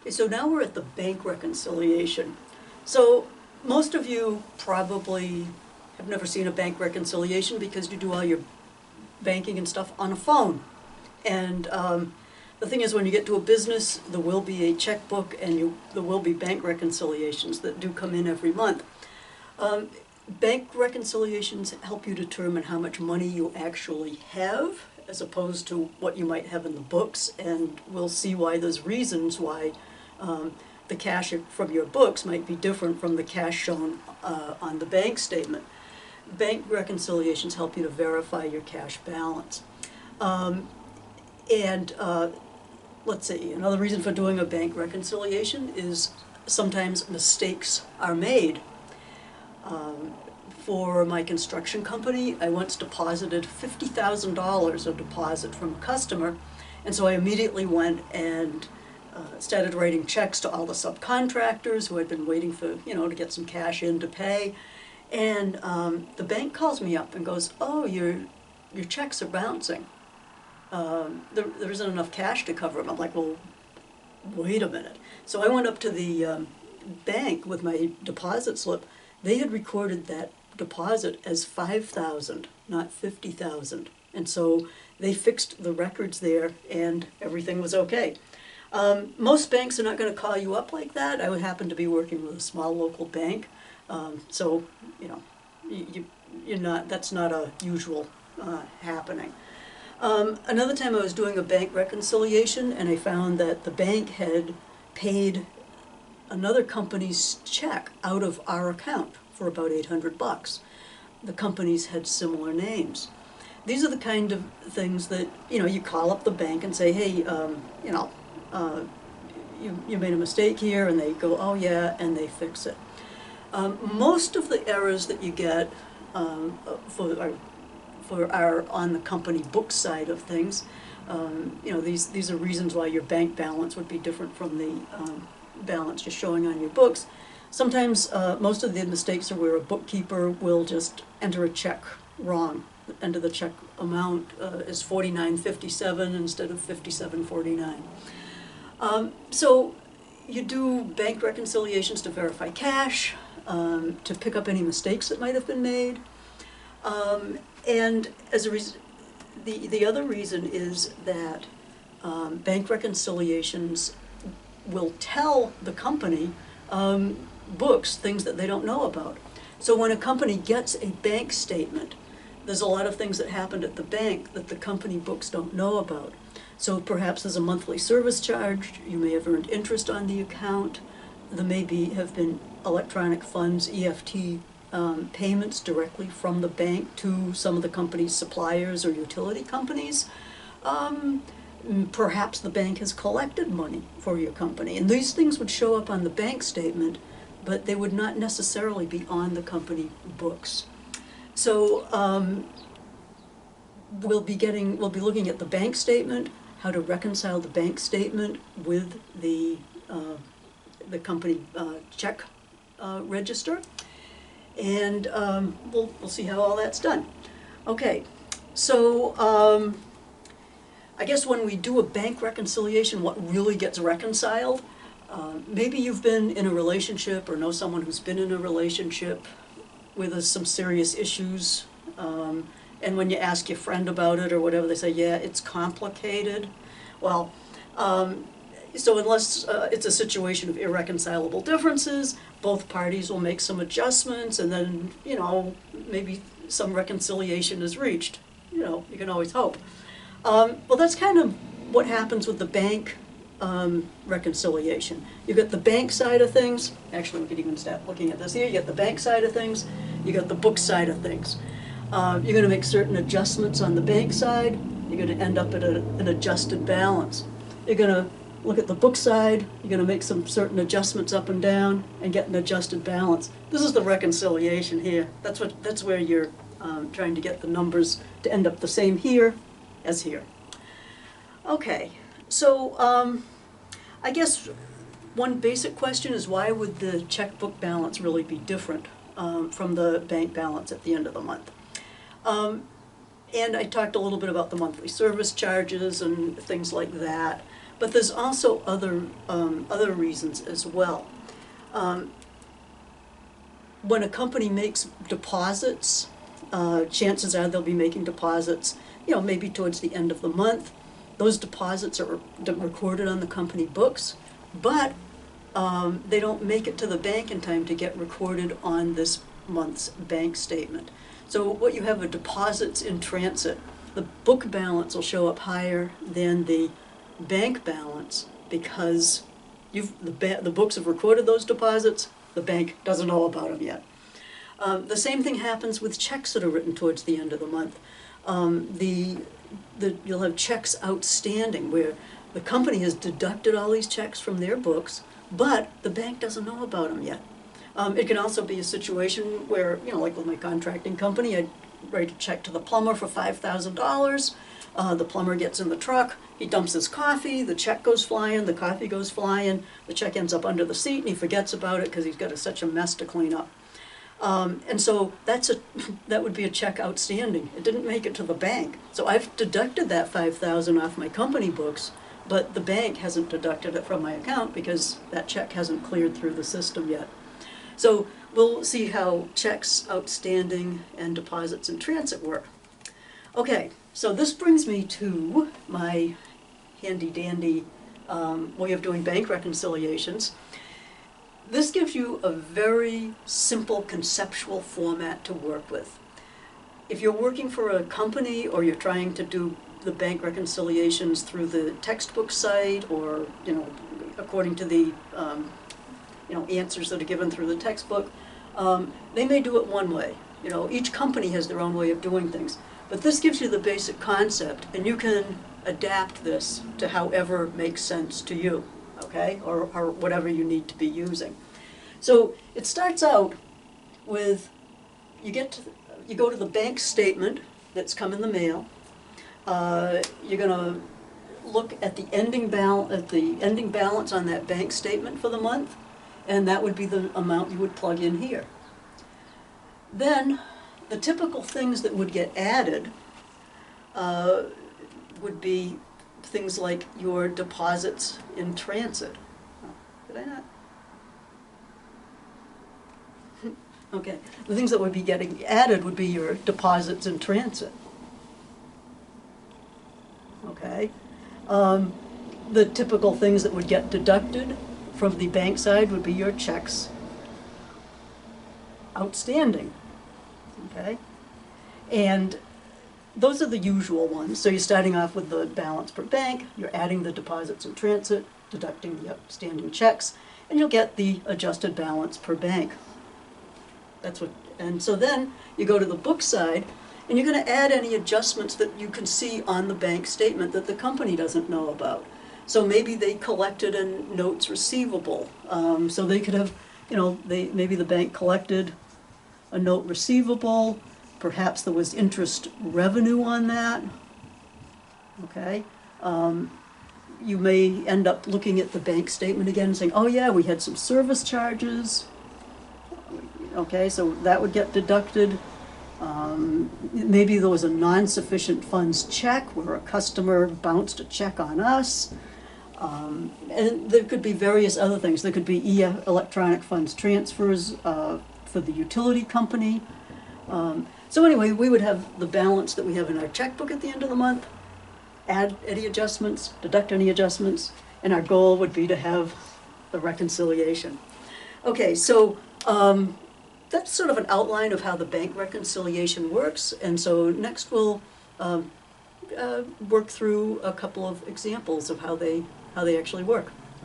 So now we're at the bank reconciliation. So most of you probably have never seen a bank reconciliation because you do all your banking and stuff on a phone. And the thing is, when you get to a business, there will be a checkbook and there will be bank reconciliations that do come in every month. Bank reconciliations help you determine how much money you actually have as opposed to what you might have in the books, and we'll see why there's reasons why the cash from your books might be different from the cash shown on the bank statement. Bank reconciliations help you to verify your cash balance. Let's see, another reason for doing a bank reconciliation is sometimes mistakes are made. For my construction company, I once deposited $50,000 of deposit from a customer, and so I immediately went and started writing checks to all the subcontractors who had been waiting for, to get some cash in to pay. And the bank calls me up and goes, "Oh, your checks are bouncing. There isn't enough cash to cover them." I'm like, "Well, wait a minute." So I went up to the bank with my deposit slip. They had recorded that deposit as $5,000, not $50,000. And so they fixed the records there and everything was okay. Most banks are not going to call you up like that. I would happen to be working with a small local bank. So, that's not a usual happening. Another time I was doing a bank reconciliation and I found that the bank had paid another company's check out of our account for about $800. The companies had similar names. These are the kind of things that, you call up the bank and say, "Hey, you made a mistake here," and they go, "Oh yeah," and they fix it. Most of the errors that you get for our on the company book side of things, these are reasons why your bank balance would be different from the balance you're showing on your books. Sometimes most of the mistakes are where a bookkeeper will just enter a check wrong. Enter the check amount is $49.57 instead of $57.49. So you do bank reconciliations to verify cash, to pick up any mistakes that might have been made, and as a the other reason is that bank reconciliations will tell the company books things that they don't know about. So when a company gets a bank statement, there's a lot of things that happened at the bank that the company books don't know about. So perhaps there's a monthly service charge, you may have earned interest on the account, there may have been electronic funds, EFT payments directly from the bank to some of the company's suppliers or utility companies. Perhaps the bank has collected money for your company, and these things would show up on the bank statement, but they would not necessarily be on the company books. So we'll be looking at the bank statement, how to reconcile the bank statement with the company check register, and we'll see how all that's done. Okay, so I guess when we do a bank reconciliation, what really gets reconciled? Maybe you've been in a relationship or know someone who's been in a relationship with some serious issues, and when you ask your friend about it or whatever, they say, "Yeah, it's complicated." Well, so unless it's a situation of irreconcilable differences, both parties will make some adjustments, and then, maybe some reconciliation is reached. You can always hope. Well, that's kind of what happens with the bank reconciliation. You've got the bank side of things. Actually, we could even start looking at this here. You got the bank side of things. You got the book side of things. You're going to make certain adjustments on the bank side. You're going to end up at an adjusted balance. You're going to look at the book side. You're going to make some certain adjustments up and down and get an adjusted balance. This is the reconciliation here. That's where you're trying to get the numbers to end up the same here as here. Okay, so I guess one basic question is, why would the checkbook balance really be different from the bank balance at the end of the month? And I talked a little bit about the monthly service charges and things like that. But there's also other reasons as well. When a company makes deposits, chances are they'll be making deposits, maybe towards the end of the month. Those deposits are recorded on the company books, but they don't make it to the bank in time to get recorded on this month's bank statement. So what you have are deposits in transit. The book balance will show up higher than the bank balance because the books have recorded those deposits, the bank doesn't know about them yet. The same thing happens with checks that are written towards the end of the month. You'll have checks outstanding where the company has deducted all these checks from their books, but the bank doesn't know about them yet. It can also be a situation where, like with my contracting company, I write a check to the plumber for $5,000. The plumber gets in the truck, he dumps his coffee, the check goes flying, the coffee goes flying, the check ends up under the seat and he forgets about it because he's got such a mess to clean up. And so that would be a check outstanding. It didn't make it to the bank. So I've deducted that $5,000 off my company books, but the bank hasn't deducted it from my account because that check hasn't cleared through the system yet. So we'll see how checks outstanding and deposits in transit work. Okay, so this brings me to my handy-dandy way of doing bank reconciliations. This gives you a very simple conceptual format to work with. If you're working for a company or you're trying to do the bank reconciliations through the textbook site or, according to the, answers that are given through the textbook, they may do it one way. Each company has their own way of doing things. But this gives you the basic concept, and you can adapt this to however makes sense to you, okay, or whatever you need to be using. So it starts out with, you go to the bank statement that's come in the mail. You're going to look at the ending balance on that bank statement for the month, and that would be the amount you would plug in here. Then the typical things that would get added would be things like your deposits in transit. Oh, did I not? Okay, the things that would be getting added would be your deposits in transit. Okay, the typical things that would get deducted from the bank side would be your checks outstanding. Okay, and those are the usual ones. So you're starting off with the balance per bank, you're adding the deposits in transit, deducting the outstanding checks, and you'll get the adjusted balance per bank. And so then you go to the book side, and you're going to add any adjustments that you can see on the bank statement that the company doesn't know about. So maybe they collected a notes receivable. So they could have, maybe the bank collected a note receivable. Perhaps there was interest revenue on that. Okay. You may end up looking at the bank statement again and saying, oh yeah, we had some service charges. Okay, so that would get deducted. Maybe there was a non-sufficient funds check where a customer bounced a check on us. And there could be various other things. There could be electronic funds transfers for the utility company. So anyway, we would have the balance that we have in our checkbook at the end of the month, add any adjustments, deduct any adjustments, and our goal would be to have the reconciliation. Okay, so that's sort of an outline of how the bank reconciliation works, and so next we'll work through a couple of examples of how they actually work.